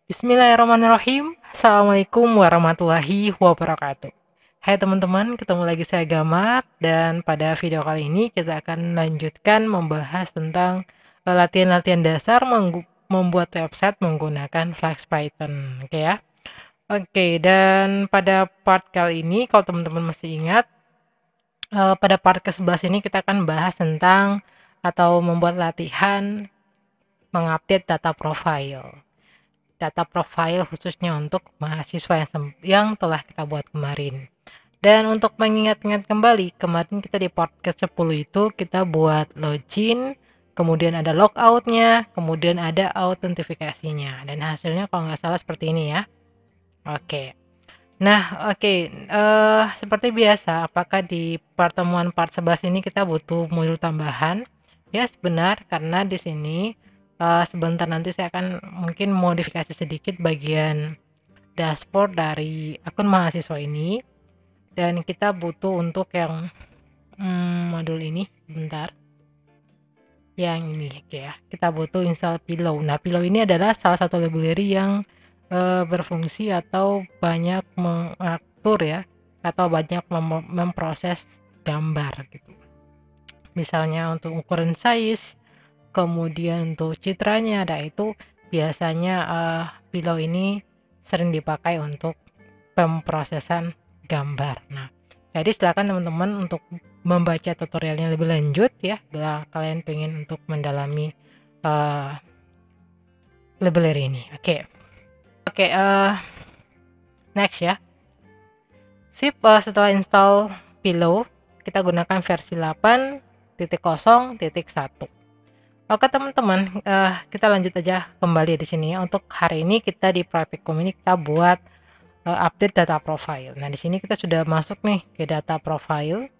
Bismillahirrahmanirrahim. Assalamualaikum warahmatullahi wabarakatuh. Hai teman-teman, ketemu lagi saya Gamar dan pada video kali ini kita akan lanjutkan membahas tentang latihan-latihan dasar membuat website menggunakan Flash Python. Oke ya. Oke, dan pada part kali ini kalau teman-teman masih ingat, pada part ke-11 ini kita akan bahas tentang atau membuat latihan mengupdate data profile. Data profile khususnya untuk mahasiswa yang telah kita buat kemarin. Dan untuk mengingat-ingat kembali, kemarin kita di part ke-10 itu kita buat login, kemudian ada logout-nya, kemudian ada autentifikasinya. Dan hasilnya kalau nggak salah seperti ini ya. Oke. Nah, oke. Seperti biasa, apakah di pertemuan part 11 ini kita butuh modul tambahan? Ya, benar, karena di sini sebentar nanti saya akan mungkin modifikasi sedikit bagian dashboard dari akun mahasiswa ini, dan kita butuh untuk yang modul ini, bentar, yang ini, oke ya. Kita butuh install Pillow. Nah, Pillow ini adalah salah satu library yang berfungsi atau banyak mengatur ya, atau banyak memproses gambar gitu. Misalnya untuk ukuran size, kemudian untuk citranya, ada itu biasanya Pillow ini sering dipakai untuk pemrosesan gambar. Nah, jadi silakan teman-teman untuk membaca tutorialnya lebih lanjut ya, bila kalian pengen untuk mendalami uh, library ini. Oke, next ya. Sip, setelah install Pillow, kita gunakan versi 8.0.1. Oke teman-teman, kita lanjut aja kembali di sini ya. Untuk hari ini kita di praktikum ini kita buat update data profile. Nah, di sini kita sudah masuk nih ke data profile,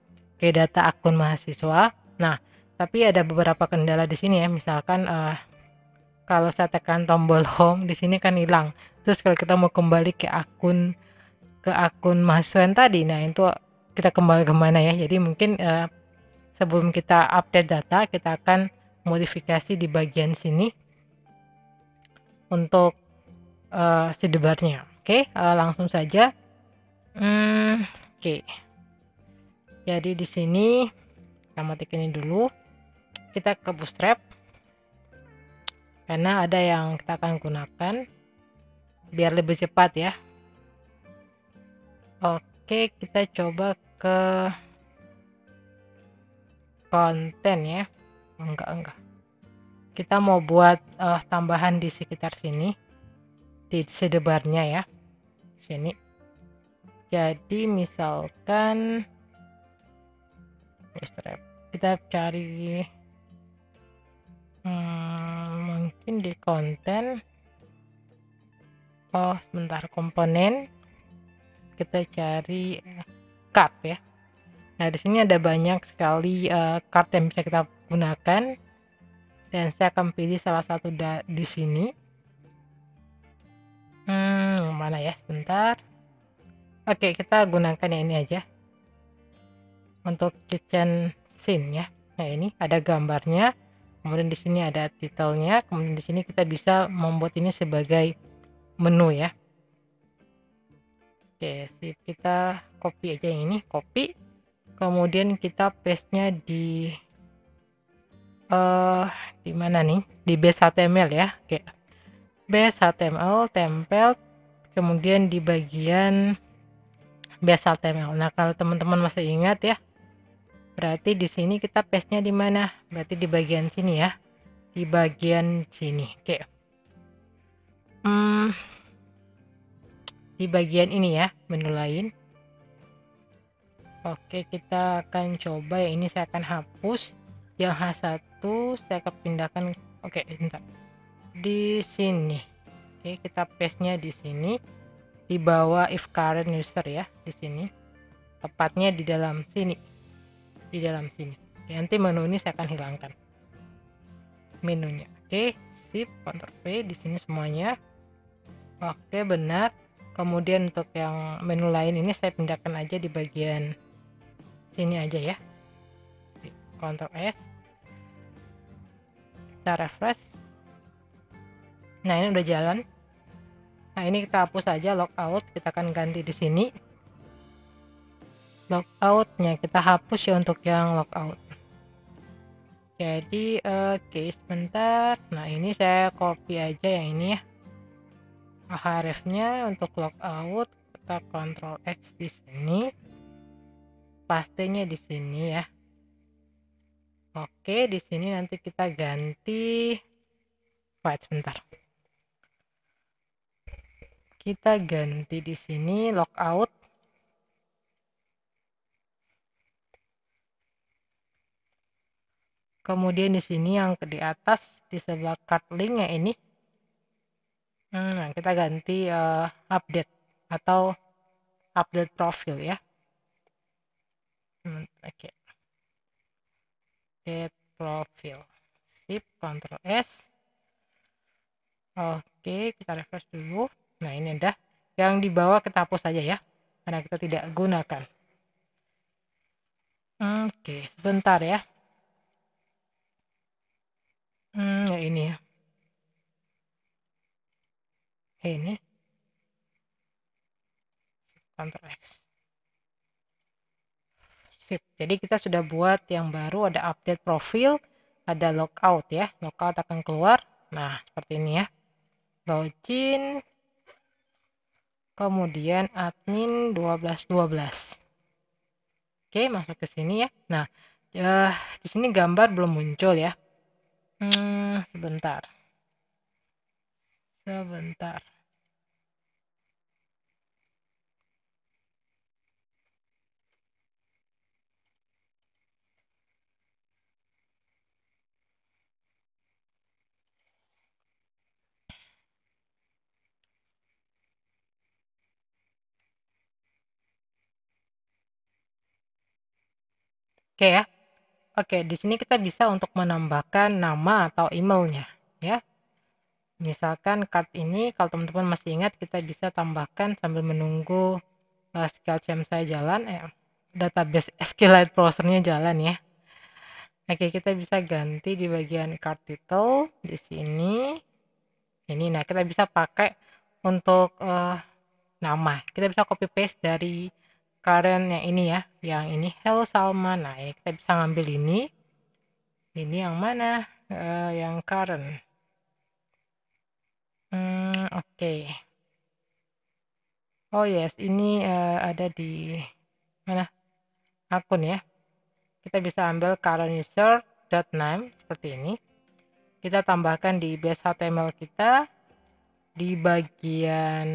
ke data akun mahasiswa. Nah, tapi ada beberapa kendala di sini ya. Misalkan kalau saya tekan tombol home di sini kan hilang. Terus kalau kita mau kembali ke akun mahasiswa yang tadi, nah itu kita kembali kemana ya? Jadi mungkin sebelum kita update data, kita akan modifikasi di bagian sini untuk sidebarnya. Oke, langsung saja. Oke. Jadi di sini kita matikan ini dulu. Kita ke Bootstrap karena ada yang kita akan gunakan biar lebih cepat ya. Oke, kita coba ke konten ya. Enggak. Kita mau buat tambahan di sekitar sini di sidebarnya ya. Sini. Jadi misalkan Bootstrap. Kita cari mungkin di konten. Oh, sebentar, komponen. Kita cari card ya. Nah, di sini ada banyak sekali card yang bisa kita gunakan. Dan saya akan pilih salah satu di sini. Mana ya? Sebentar. Oke, kita gunakan yang ini aja. Untuk kitchen scene ya. Nah, ini ada gambarnya. Kemudian di sini ada titelnya. Kemudian di sini kita bisa membuat ini sebagai menu ya. Oke, sip, kita copy aja yang ini, copy. Kemudian kita paste-nya di mana nih? Di base HTML ya. Oke. Base HTML, template, kemudian di bagian base HTML. Nah, kalau teman-teman masih ingat ya, berarti di sini kita paste-nya di mana? Berarti di bagian sini ya. Di bagian sini. Oke. Di bagian ini ya, menu lain. Oke, kita akan coba yang ini saya akan hapus. Yang H1 saya akan pindahkan. Oke, bentar. Di sini. Oke, kita paste-nya di sini. Di bawah if current user ya, di sini. Tepatnya di dalam sini. Di dalam sini. Oke, nanti menu ini saya akan hilangkan. Menunya. Oke, sip, Ctrl V di sini semuanya. Oke, benar. Kemudian untuk yang menu lain ini saya pindahkan aja di bagian sini aja ya. Ctrl S. Kita refresh. Nah, ini udah jalan. Nah, ini kita hapus saja logout, kita akan ganti di sini. Logoutnya kita hapus ya untuk yang logout. Jadi oke, sebentar. Nah, ini saya copy aja yang ini ya. Href-nya untuk logout kita Ctrl X di sini. Pastenya di sini ya. Oke, di sini nanti kita ganti. Wait, sebentar. Kita ganti di sini logout. Kemudian di sini yang di atas di sebelah card link ya ini. Nah, kita ganti update atau update profil ya. Oke. Update profil. Sip, Ctrl S. Oke, kita refresh dulu. Nah, ini udah. Yang di bawah kita hapus saja ya, karena kita tidak gunakan. Oke, sebentar ya. Ya ini ya. Ini. Ctrl X. Sip. Jadi kita sudah buat yang baru, ada update profil, ada logout ya. Logout akan keluar. Nah, seperti ini ya. Login. Kemudian admin 1212. Oke, masuk ke sini ya. Nah, di sini gambar belum muncul ya. Sebentar. Oke ya. Oke, di sini kita bisa untuk menambahkan nama atau emailnya ya. Misalkan card ini kalau teman-teman masih ingat, kita bisa tambahkan sambil menunggu SQL saya jalan, database SQLite browsernya jalan ya. Oke, kita bisa ganti di bagian card title di sini. Ini, nah kita bisa pakai untuk nama. Kita bisa copy paste dari current yang ini ya, yang ini Hello Salman. Nah, kita bisa ngambil ini. Ini yang mana? Yang current. Oke. Oh yes, ini ada di mana? Akun ya. Kita bisa ambil current user.name seperti ini. Kita tambahkan di base HTML kita di bagian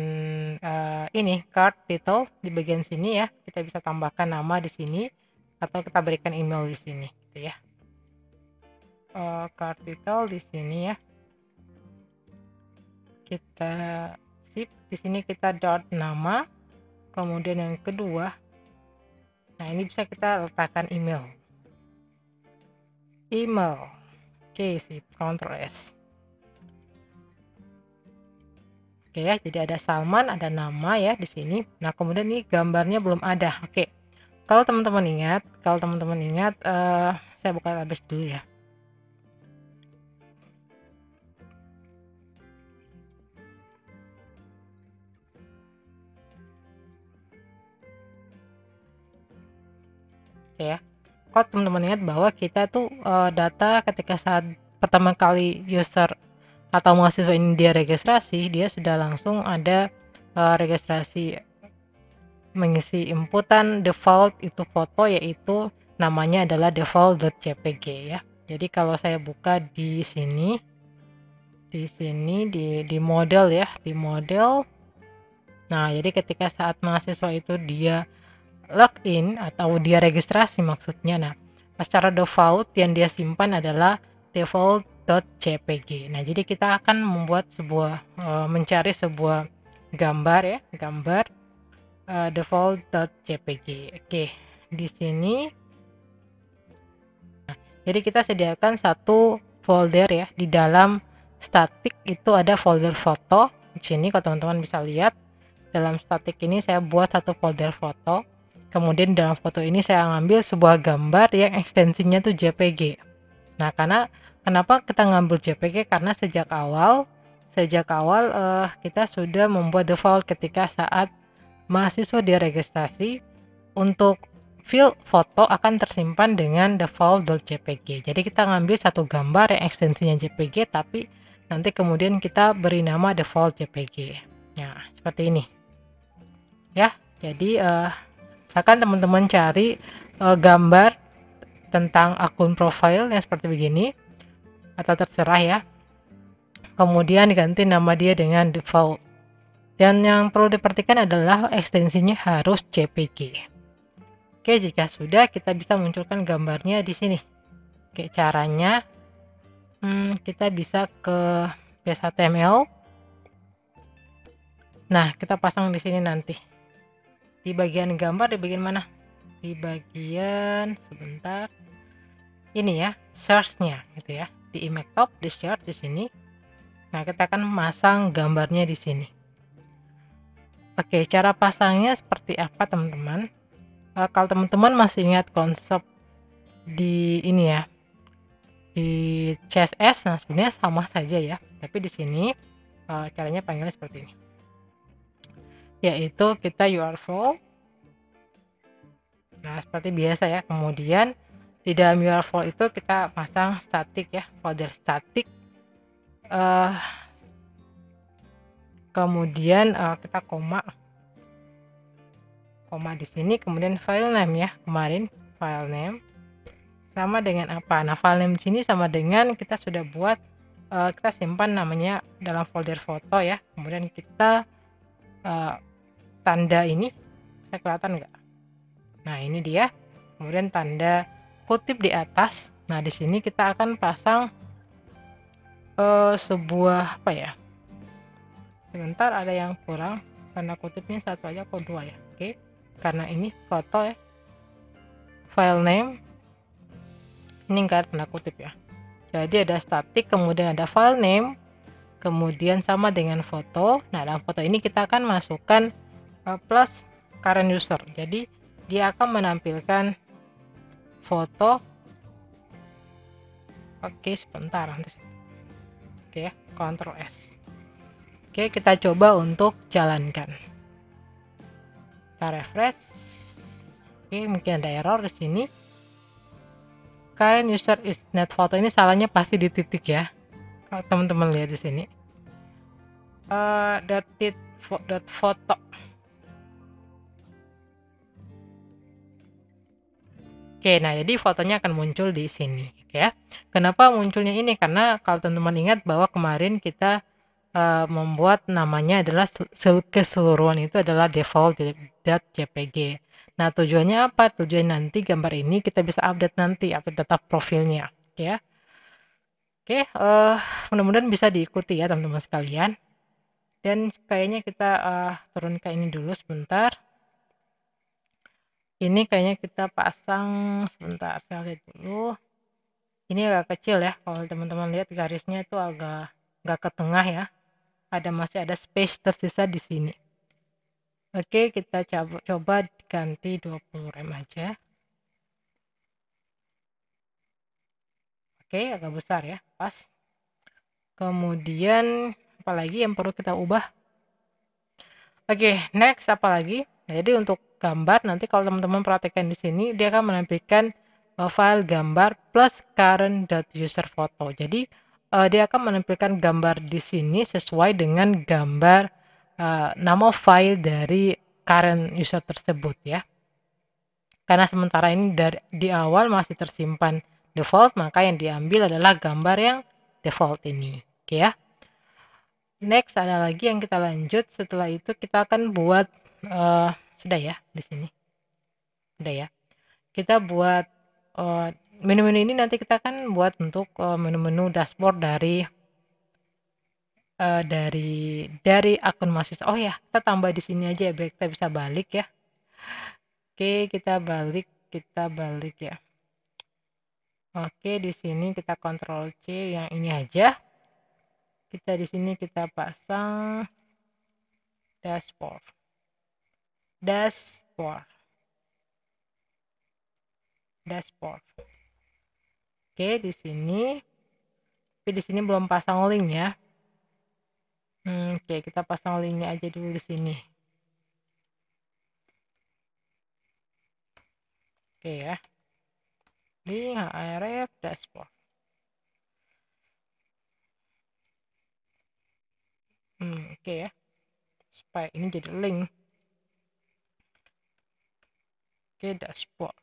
ini card title di bagian sini ya. Kita bisa tambahkan nama di sini atau kita berikan email di sini gitu ya. Card title di sini ya. Kita sip di sini, kita dot nama. Kemudian yang kedua, nah ini bisa kita letakkan email. Oke, sip, Ctrl S. Oke ya, jadi ada Salman, ada nama ya di sini. Nah, kemudian ini gambarnya belum ada. Oke. Kalau teman-teman ingat, saya buka database dulu ya. Oke ya. Kalau teman-teman ingat bahwa kita tuh data ketika saat pertama kali user atau mahasiswa ini dia registrasi, dia sudah langsung ada registrasi mengisi inputan default itu foto, yaitu namanya adalah default.jpg ya. Jadi kalau saya buka di sini di model ya, di model. Nah, jadi ketika saat mahasiswa itu dia login atau dia registrasi maksudnya, nah secara default yang dia simpan adalah default.jpg. Nah, jadi kita akan membuat sebuah mencari sebuah gambar ya, gambar default.jpg. Oke, di sini jadi kita sediakan satu folder ya, di dalam static itu ada folder foto. Di sini kalau teman-teman bisa lihat, dalam static ini saya buat satu folder foto. Kemudian dalam foto ini saya ngambil sebuah gambar yang ekstensinya tuh JPG. Nah, kenapa kita ngambil JPG? Karena sejak awal sejak awal kita sudah membuat default ketika saat mahasiswa diregistrasi untuk file foto akan tersimpan dengan default.jpg. Jadi kita ngambil satu gambar yang ekstensinya JPG, tapi nanti kemudian kita beri nama default JPG. Nah, seperti ini. Ya, jadi misalkan teman-teman cari gambar tentang akun profile yang seperti begini, atau terserah ya. Kemudian diganti nama dia dengan default. Dan yang perlu diperhatikan adalah ekstensinya harus JPG. Oke, jika sudah kita bisa munculkan gambarnya di sini. Oke, caranya kita bisa ke HTML. Nah, kita pasang di sini nanti. Di bagian gambar, di bagian mana? Di bagian sebentar. Ini ya, search-nya gitu ya. Di image top, di search di sini. Nah, kita akan masang gambarnya di sini. Oke, cara pasangnya seperti apa, teman-teman? Kalau teman-teman masih ingat konsep di ini ya, di CSS, nah sebenarnya sama saja ya. Tapi di sini caranya panggilnya seperti ini. Yaitu kita URL. Nah, seperti biasa ya. Kemudian di dalam URL itu kita pasang static ya, folder static. Kemudian kita koma di sini, kemudian file name ya, kemarin file name sama dengan apa? Nah, file name di sini sama dengan kita sudah buat, kita simpan namanya dalam folder foto ya. Kemudian kita tanda ini bisa kelihatan nggak? Nah, ini dia. Kemudian tanda kutip di atas. Nah, di sini kita akan pasang sebuah apa ya? Sebentar, ada yang kurang. Tanda kutipnya satu aja kok dua ya. Oke. Karena ini foto ya, file name ini enggak tanda kutip ya. Jadi ada static, kemudian ada file name, kemudian sama dengan foto. Nah, dalam foto ini kita akan masukkan plus current user. Jadi dia akan menampilkan foto. Oke, sebentar nanti. Oke ya, Ctrl S. Oke, kita coba untuk jalankan. Kita refresh. Oke, mungkin ada error di sini. Current user is not photo, ini salahnya pasti di titik ya. Kalau teman-teman lihat di sini. .photo. Oke, nah jadi fotonya akan muncul di sini, oke ya. Kenapa munculnya ini? Karena kalau teman-teman ingat bahwa kemarin kita membuat namanya adalah keseluruhan itu adalah default.jpg. Nah, tujuannya apa? Tujuan nanti gambar ini kita bisa update nanti, update data profilnya, oke ya. Oke, mudah-mudahan bisa diikuti ya teman-teman sekalian. Dan kayaknya kita turunkan ini dulu sebentar. Ini kayaknya kita pasang sebentar, saya lihat dulu. Ini agak kecil ya, kalau teman-teman lihat garisnya itu agak ke tengah ya. Masih ada space tersisa di sini. Oke, kita coba ganti 20 rem aja. Oke, agak besar ya, pas. Kemudian apalagi yang perlu kita ubah? Oke, next apalagi? Jadi untuk gambar nanti kalau teman-teman perhatikan di sini dia akan menampilkan file gambar plus current.userPhoto. Jadi dia akan menampilkan gambar di sini sesuai dengan gambar nama file dari current user tersebut ya. Karena sementara ini di awal masih tersimpan default, maka yang diambil adalah gambar yang default ini. Oke ya. Next ada lagi yang kita lanjut. Setelah itu kita akan buat sudah ya di sini. Sudah ya. Kita buat menu-menu ini nanti kita akan buat untuk menu-menu dashboard dari akun mahasiswa. Oh ya, kita tambah di sini aja ya, biar kita bisa balik ya. Oke, kita balik ya. Oke, di sini kita Ctrl C yang ini aja. Kita di sini kita pasang dashboard. Oke, di sini. Tapi di sini belum pasang link ya. Oke, kita pasang linknya aja dulu di sini. Oke ya, link href dashboard. Oke ya, supaya ini jadi link. Oke, dashboard.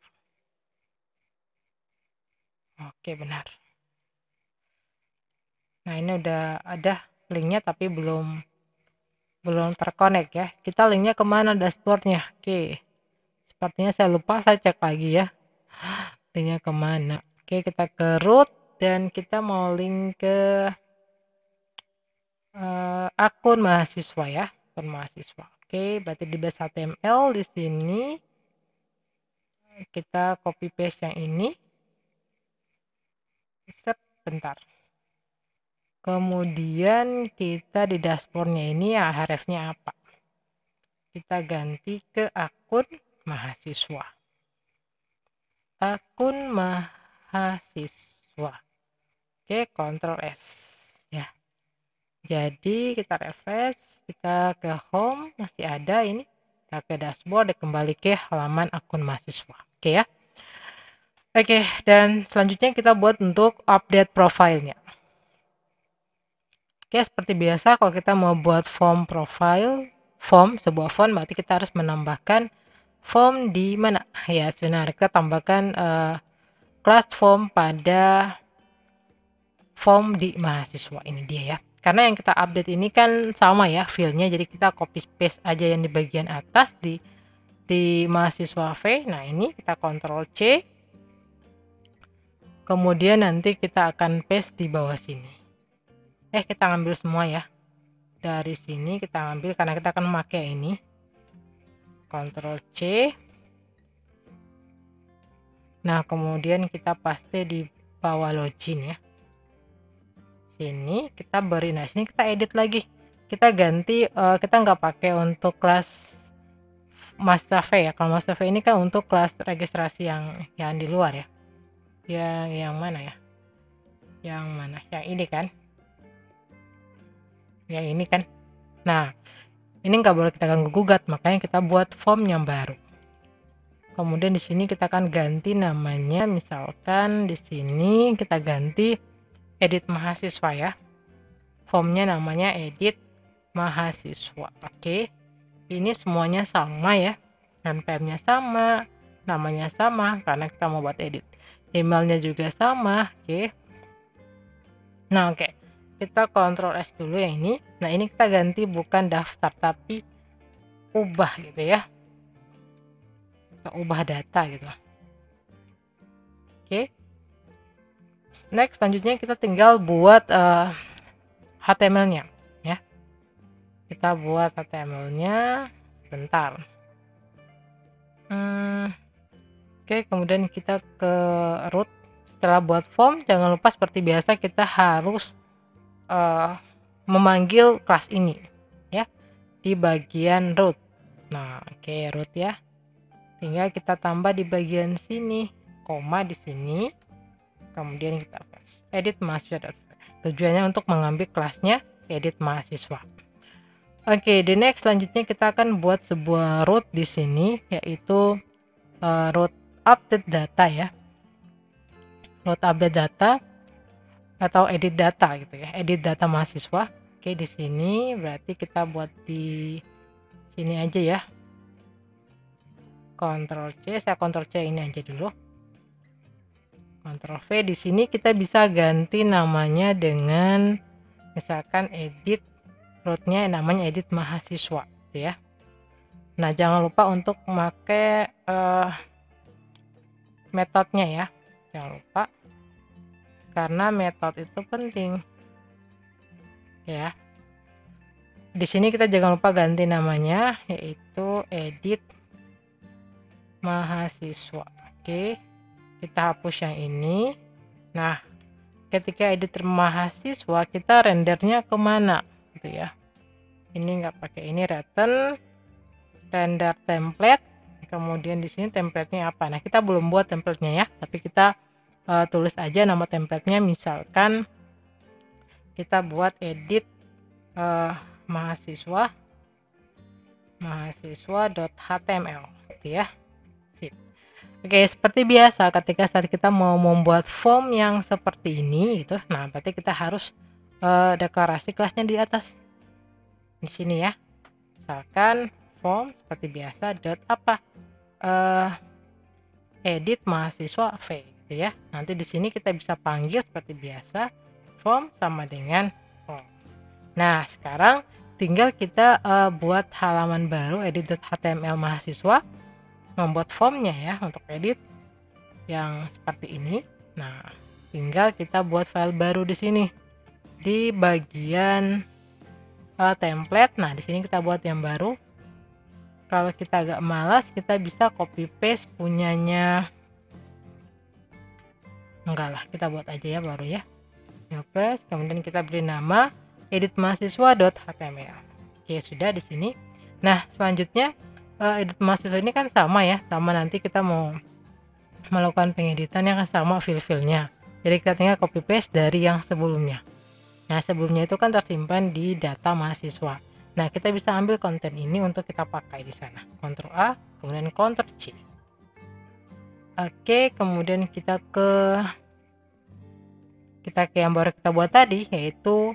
Oke, benar. Nah, ini udah ada linknya tapi belum terkonek ya. Kita linknya kemana dashboardnya? Oke, sepertinya saya lupa, saya cek lagi ya linknya kemana. Oke, kita ke root dan kita mau link ke akun mahasiswa ya, akun mahasiswa. Oke, berarti di base HTML di sini kita copy paste yang ini. Bentar. Kemudian kita di dashboardnya ini ya hrefnya apa? Kita ganti ke akun mahasiswa. Akun mahasiswa. Oke, Ctrl S ya. Jadi kita refresh, kita ke home, masih ada ini. Kita ke dashboard dan kembali ke halaman akun mahasiswa. Oke ya. Oke, dan selanjutnya kita buat untuk update profilnya. Oke, seperti biasa kalau kita mau buat form profile, sebuah form berarti kita harus menambahkan form di mana? Ya, sebenarnya kita tambahkan class form pada form di mahasiswa, ini dia ya. Karena yang kita update ini kan sama ya filenya, jadi kita copy paste aja yang di bagian atas di mahasiswa V. Nah, ini kita Ctrl C. Kemudian nanti kita akan paste di bawah sini. Kita ngambil semua ya. Dari sini kita ambil karena kita akan memakai ini. Ctrl C. Nah, kemudian kita paste di bawah login ya. Sini kita beri, nah sini kita edit lagi, kita ganti, kita nggak pakai untuk kelas Master V ya. Kalau Master V ini kan untuk kelas registrasi yang di luar ya, yang mana ya, yang ini kan, yang ini kan. Nah, ini nggak boleh kita ganggu gugat, makanya kita buat form yang baru. Kemudian di sini kita akan ganti namanya, misalkan di sini kita ganti edit mahasiswa ya. Formnya namanya edit mahasiswa. Oke, ini semuanya sama ya, npm-nya sama, namanya sama karena kita mau buat edit, emailnya juga sama. Oke, nah oke, kita Ctrl S dulu yang ini. Nah, ini kita ganti bukan daftar tapi ubah gitu ya, kita ubah data gitu. Oke, next selanjutnya kita tinggal buat HTML-nya ya. Kita buat HTML-nya sebentar. Oke, kemudian kita ke root. Setelah buat form, jangan lupa seperti biasa kita harus memanggil kelas ini ya di bagian root. Nah, oke, root ya. Tinggal kita tambah di bagian sini, koma di sini. Kemudian kita edit mahasiswa. Tujuannya untuk mengambil kelasnya edit mahasiswa. Oke, the next selanjutnya kita akan buat sebuah root di sini, yaitu root update data ya. Root update data atau edit data gitu ya, edit data mahasiswa. Oke, di sini berarti kita buat di sini aja ya. Ctrl C, saya Ctrl C ini aja dulu. Ctrl V, di sini kita bisa ganti namanya dengan misalkan edit rootnya namanya edit mahasiswa gitu ya. Nah, jangan lupa untuk memakai metodenya ya, jangan lupa karena metode itu penting ya. Di sini kita jangan lupa ganti namanya yaitu edit mahasiswa. Oke, kita hapus yang ini. Nah, ketika edit mahasiswa kita rendernya kemana gitu ya. Ini nggak pakai ini, return render template. Kemudian di sini templatenya apa? Nah, kita belum buat templatenya ya, tapi kita tulis aja nama templatenya, misalkan kita buat edit mahasiswa.html gitu ya. Sip. Oke, seperti biasa ketika saat kita mau membuat form yang seperti ini gitu, nah berarti kita harus deklarasi kelasnya di atas di sini ya. Misalkan form seperti biasa dot apa edit mahasiswa V gitu ya. Nanti di sini kita bisa panggil seperti biasa form sama dengan form. Nah, sekarang tinggal kita buat halaman baru edit.html mahasiswa, membuat formnya ya untuk edit yang seperti ini. Nah, tinggal kita buat file baru di sini di bagian template. Nah, di sini kita buat yang baru. Kalau kita agak malas, kita bisa copy paste punyanya. Enggak lah, kita buat aja ya baru ya. Paste, kemudian kita beri nama edit mahasiswa.html. Oke, sudah di sini. Nah, selanjutnya edit mahasiswa ini kan sama ya, sama nanti kita mau melakukan pengeditan yang sama file-filenya. Jadi kita tinggal copy paste dari yang sebelumnya. Nah, sebelumnya itu kan tersimpan di data mahasiswa. Nah, kita bisa ambil konten ini untuk kita pakai di sana. Ctrl A, kemudian Ctrl C. Oke, kemudian kita ke yang baru kita buat tadi, yaitu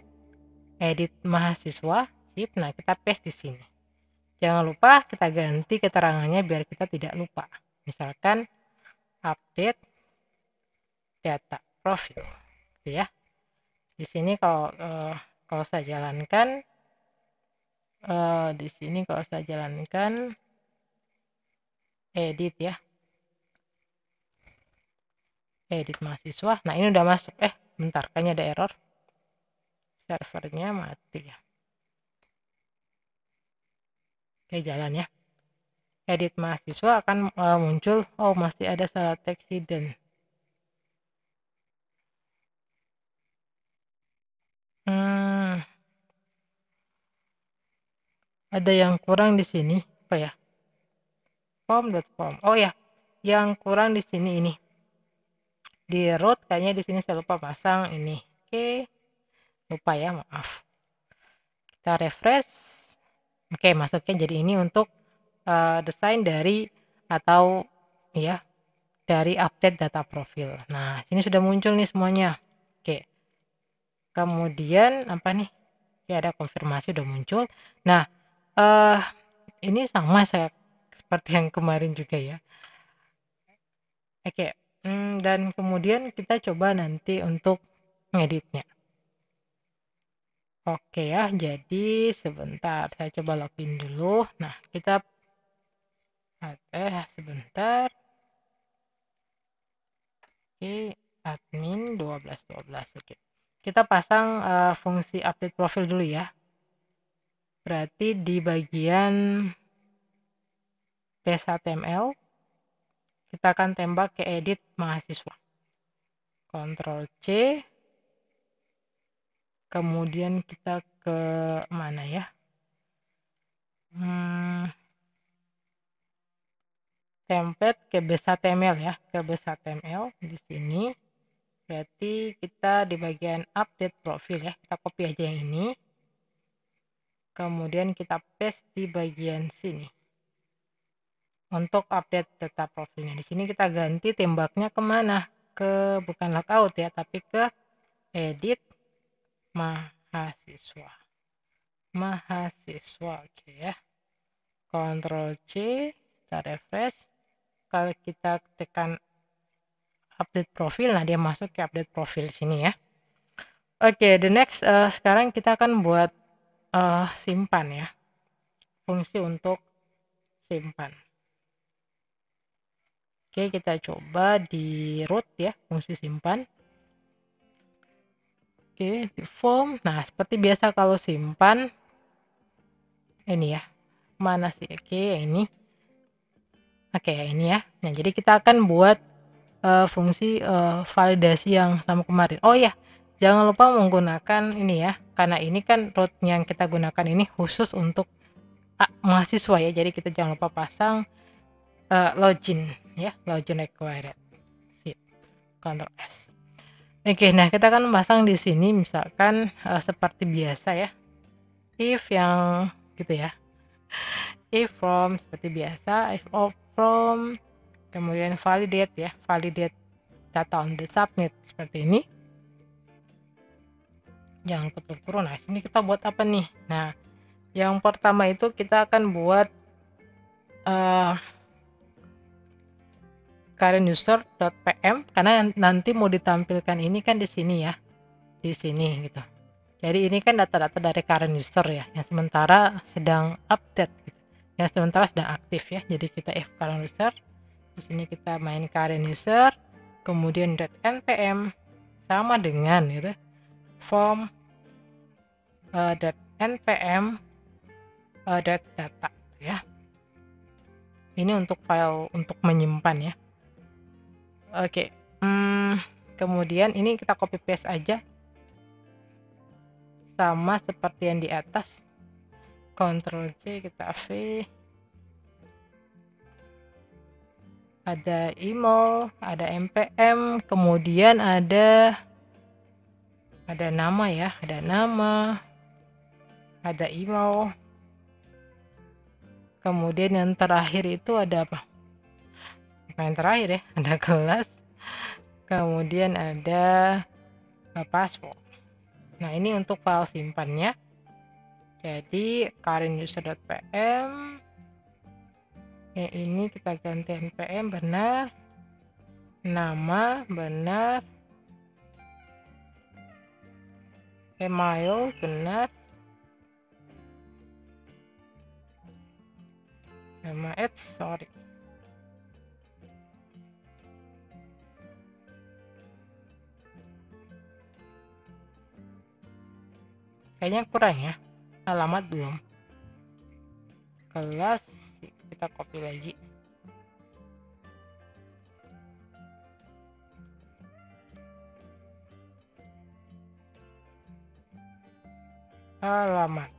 edit mahasiswa. Sip. Nah, kita paste di sini. Jangan lupa kita ganti keterangannya biar kita tidak lupa. Misalkan update data profil, gitu ya. Di sini kalau saya jalankan edit ya, edit mahasiswa. Nah, ini udah masuk. Bentar, kayaknya ada error, servernya mati ya. Oke, jalan ya. Edit mahasiswa akan muncul. Oh, masih ada salah teks hidden. Ada yang kurang di sini. Apa ya? Form.form. Oh ya, yang kurang di sini ini. Di root kayaknya di sini saya lupa pasang ini. Oke. Lupa ya, maaf. Kita refresh. Oke, masuknya jadi ini untuk desain dari atau ya dari update data profil. Nah, sini sudah muncul nih semuanya. Oke. Kemudian apa nih? Oke, ada konfirmasi udah muncul. Nah, ini sama saya seperti yang kemarin juga ya. Oke. Dan kemudian kita coba nanti untuk ngeditnya. Oke ya, jadi sebentar saya coba login dulu. Nah, kita sebentar. Oke, admin 1212. Oke. Kita pasang fungsi update profil dulu ya. Berarti di bagian html kita akan tembak ke edit mahasiswa. Ctrl C. Kemudian kita ke mana ya? Template ke base HTML ya, ke base HTML di sini. Berarti kita di bagian update profil ya, kita copy aja yang ini. Kemudian kita paste di bagian sini. Untuk update data profilnya di sini kita ganti tembaknya kemana? Bukan logout ya, tapi ke edit mahasiswa. Oke ya. Ctrl C, kita refresh. Kalau kita tekan update profil, nah dia masuk ke update profil sini ya. Oke, the next sekarang kita akan buat simpan ya, fungsi untuk simpan. Oke, kita coba di root ya, fungsi simpan. Oke, di form. Nah, seperti biasa kalau simpan ini ya, mana sih? Oke, ini. Oke, ini ya. Nah, jadi kita akan buat fungsi validasi yang sama kemarin. Oh ya, jangan lupa menggunakan ini ya, karena ini kan root yang kita gunakan ini khusus untuk mahasiswa ya, jadi kita jangan lupa pasang login ya, login required. Sip. Ctrl S. Oke, nah kita akan pasang di sini misalkan seperti biasa ya, if yang gitu ya, if from seperti biasa, if of from, kemudian validate ya, validate data on the submit seperti ini, yang tutup kurung. Nah sini kita buat apa nih? Nah yang pertama itu kita akan buat current user.pm, karena nanti mau ditampilkan ini kan di sini ya, di sini gitu. Jadi ini kan data-data dari current user ya, yang sementara sedang update gitu. Yang sementara sedang aktif ya. Jadi kita if current user, di sini kita main current user, kemudian .npm sama dengan gitu form .npm .data ya. Ini untuk file untuk menyimpan ya. Oke. Kemudian ini kita copy paste aja sama seperti yang di atas. Ctrl C, kita V. Ada email, ada npm, kemudian ada nama ya, ada nama, ada email. Kemudian yang terakhir itu ada apa? Yang terakhir ya, ada kelas. Kemudian ada password. Nah, ini untuk file simpannya. Jadi current user.pm ini kita ganti npm benar, nama benar, email benar, nama sorry, kayaknya kurang ya, alamat belum, kelas kita copy lagi, alamat.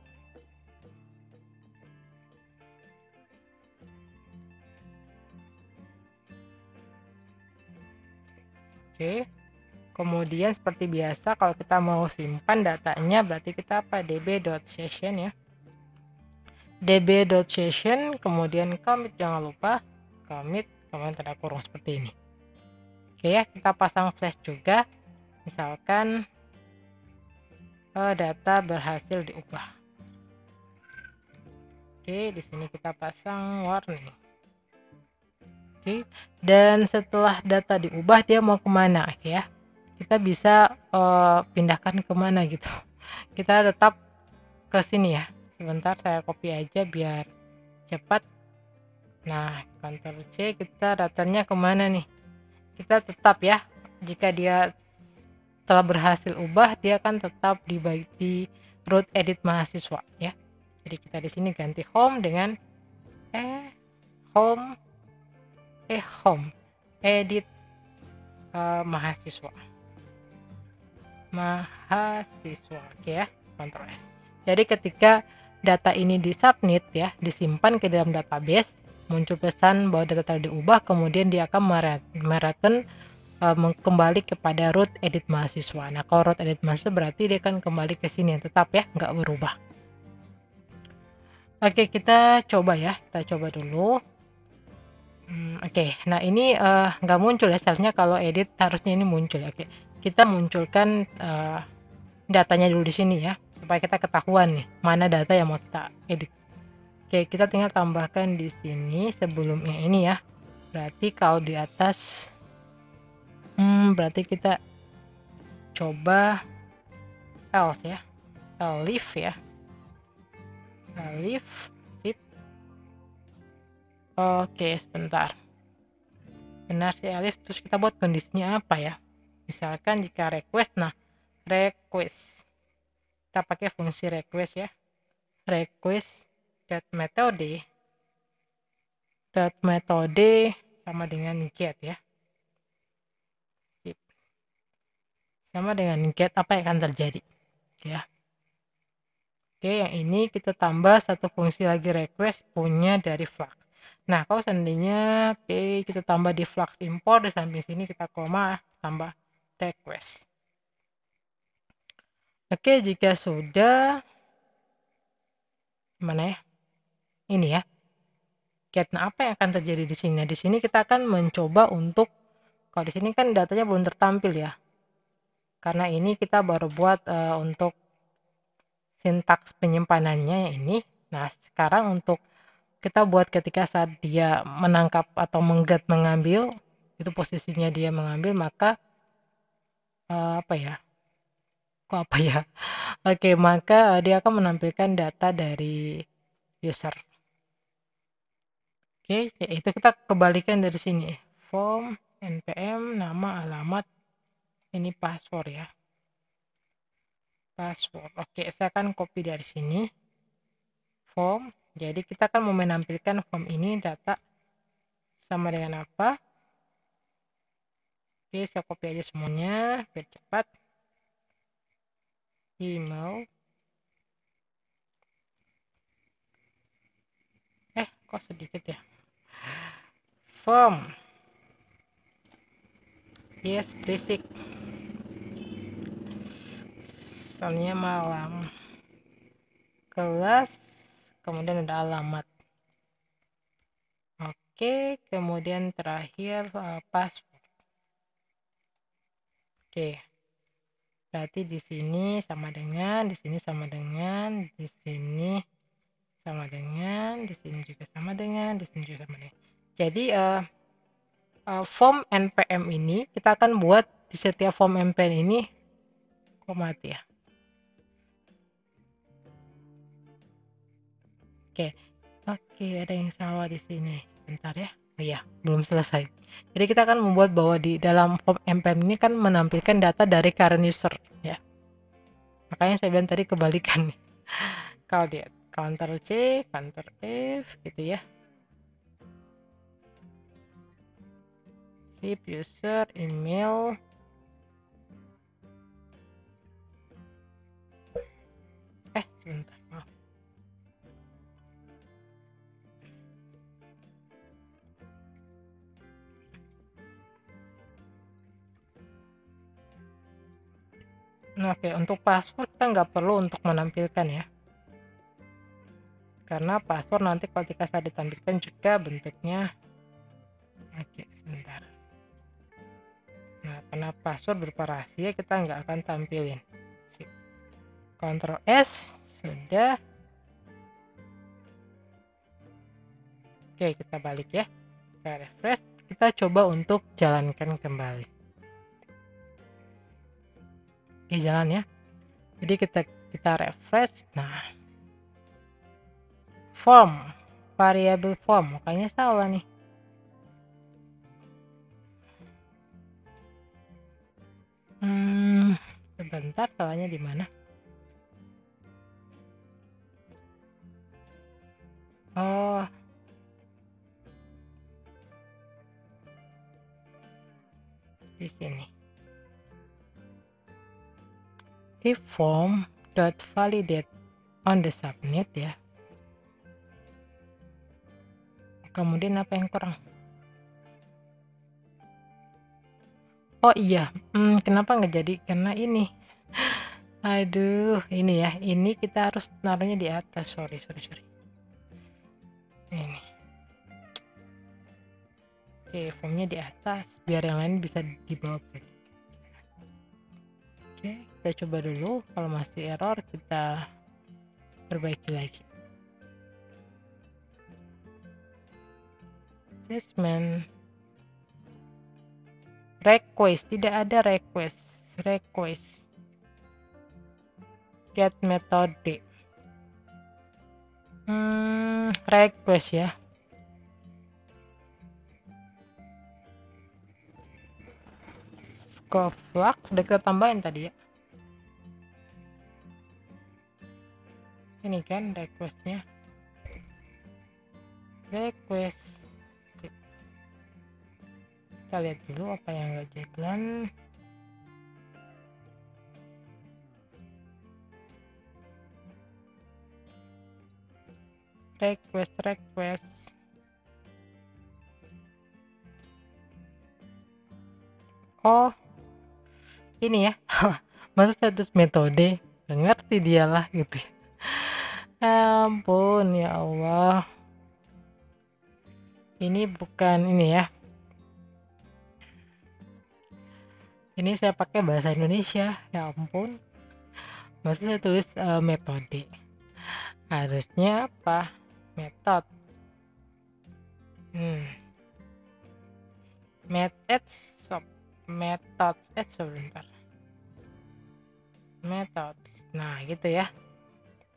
Oke, kemudian seperti biasa kalau kita mau simpan datanya berarti kita apa, db.session ya, db.session, kemudian commit, jangan lupa commit, kemudian tanda kurung seperti ini. Oke ya, kita pasang flash juga, misalkan data berhasil diubah. Oke, di sini kita pasang warning. Oke, dan setelah data diubah dia mau kemana ya, kita bisa pindahkan kemana gitu. Kita tetap ke sini ya, sebentar saya copy aja biar cepat. Nah, Ctrl C, kita datanya kemana nih, kita tetap ya, jika dia telah berhasil ubah dia akan tetap di root edit mahasiswa ya. Jadi kita di sini ganti home dengan home edit mahasiswa. Oke ya, Ctrl S. Jadi ketika data ini disubmit ya, disimpan ke dalam database, muncul pesan bahwa data telah diubah, kemudian dia akan mereturn kembali kepada root edit mahasiswa. Nah, kalau root edit mahasiswa berarti dia akan kembali ke sini tetap ya, nggak berubah. Oke, kita coba ya, kita coba dulu. Oke, nah ini nggak muncul ya, seharusnya kalau edit harusnya ini muncul. Oke, kita munculkan datanya dulu di sini ya, supaya kita ketahuan nih mana data yang mau kita edit. Oke, kita tinggal tambahkan di sini sebelumnya ini ya. Berarti kalau di atas berarti kita coba else ya, elif ya, elif sip. Oke, sebentar, benar sih elif, terus kita buat kondisinya apa ya, misalkan jika request, nah request kita pakai fungsi request ya, request metode sama dengan get ya, sip. Sama dengan get, apa yang akan terjadi ya. Oke, yang ini kita tambah satu fungsi lagi request punya dari Flux. Nah, kalau seandainya kita tambah di Flux import, di samping sini kita koma tambah request. Oke, jika sudah Mana ya? Ini ya. Nah, apa yang akan terjadi di sini? Nah, di sini kita akan mencoba untuk, kalau di sini kan datanya belum tertampil ya. Karena ini kita baru buat untuk sintaks penyimpanannya ini. Nah, sekarang untuk kita buat ketika saat dia menangkap atau mengambil, itu posisinya dia mengambil, maka apa ya? Kok apa ya? Oke, maka dia akan menampilkan data dari user. Oke, yaitu kita kebalikan dari sini. Form, npm, nama, alamat, ini password ya. Password. Oke, saya akan copy dari sini. Form. Jadi kita akan mau menampilkan form ini data sama dengan apa? Oke, saya copy aja semuanya biar cepat. Email. Kok sedikit ya? Form. Yes, berisik. Soalnya malam. Kelas, kemudian ada alamat. Oke, kemudian terakhir password. Oke. Berarti di sini sama dengan, di sini sama dengan, di sini sama dengan, di sini juga sama dengan, di sini juga sama dengan. Jadi form npm ini kita akan buat di setiap form npm ini. Kok mati ya? Oke, ada yang salah di sini. Sebentar ya. Oh iya, belum selesai. Jadi kita akan membuat bahwa di dalam form npm ini kan menampilkan data dari current user ya. Makanya saya bilang tadi kebalikan. Kalau lihat Ctrl C, Ctrl F gitu ya. Sip user email. Sebentar. Maaf. Oke, untuk password kita nggak perlu untuk menampilkan ya. Karena password nanti ketika saya ditampilkan juga bentuknya. Oke, sebentar. Nah, karena password berupa rahasia kita nggak akan tampilin. Sip. Ctrl S sudah. Oke, kita balik ya. Kita refresh. Kita coba untuk jalankan kembali. Oke, jalan ya. Jadi kita refresh. Nah, form, variabel form, makanya salah nih. Sebentar, salahnya di mana? Oh, di sini. If form dot validate on the submit ya. Kemudian apa yang kurang? Oh iya, kenapa nggak jadi? Karena ini. Aduh, ini ya. Ini kita harus naruhnya di atas. Sorry. Ini. Oke, formnya di atas biar yang lain bisa di bawah. Oke, kita coba dulu. Kalau masih error, kita perbaiki lagi. Assessment. Request, tidak ada request. Get metode. Request ya. Flag udah kita tambahin tadi ya. Ini kan requestnya. Request. Kita lihat dulu apa yang nggak jalan. Request. Oh, ini ya. Masa status metode? Nggak ngerti dialah gitu ya. ampun, ya Allah. Ini bukan ini ya. Ini saya pakai bahasa Indonesia. Ya ampun. Maksudnya tulis metode. Harusnya apa? Metode. Sebentar. Methods. Nah, gitu ya.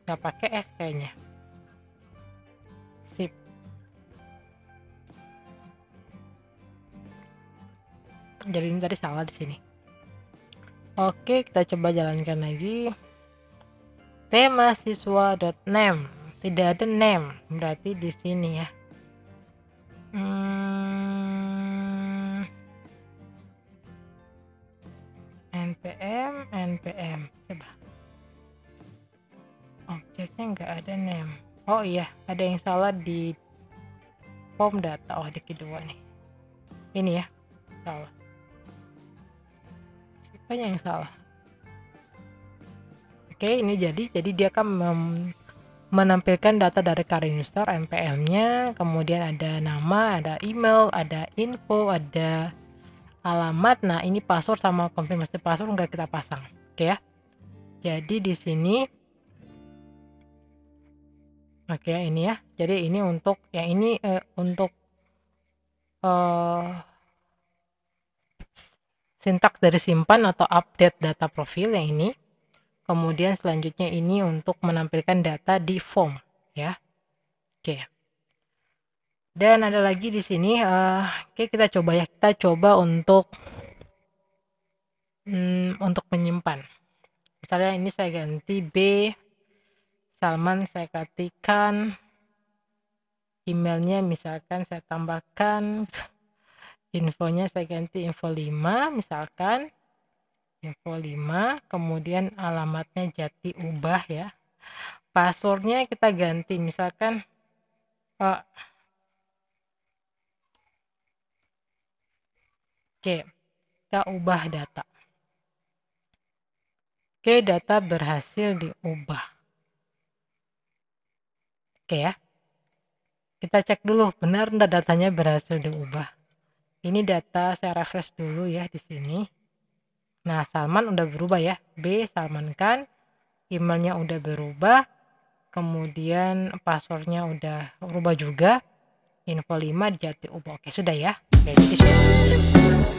Nggak pakai S kayaknya. Sip. Jadi ini tadi salah di sini. Oke, kita coba jalankan lagi. Tema siswa.name. Tidak ada name, berarti di sini ya. npm coba. Objeknya nggak ada name. Oh iya, ada yang salah di form data. Oh, di kedua nih. Ini ya, salah. Siapanya yang salah? Oke, ini jadi dia akan menampilkan data dari current user, npm-nya, kemudian ada nama, ada email, ada info, ada alamat. Nah, ini password sama konfirmasi password nggak kita pasang. Oke ya. Jadi di sini oke, ini ya. Jadi ini untuk yang ini untuk sintaks dari simpan atau update data profil yang ini. Kemudian selanjutnya ini untuk menampilkan data di form ya. Oke. Dan ada lagi di sini oke, kita coba ya. Kita coba untuk menyimpan. Misalnya ini saya ganti B Salman, saya ketikkan emailnya, misalkan saya tambahkan infonya, saya ganti info 5 misalkan. Info 5, kemudian alamatnya Jati ubah ya. Passwordnya kita ganti misalkan oke, kita ubah data. Oke, data berhasil diubah. Oke ya. Kita cek dulu benar enggak datanya berhasil diubah. Ini data saya refresh dulu ya di sini. Nah, Salman udah berubah ya. B Salman kan, emailnya udah berubah, kemudian passwordnya udah berubah juga. Info 5 Jati ubah. Oke, sudah ya. Oke, jadi sudah.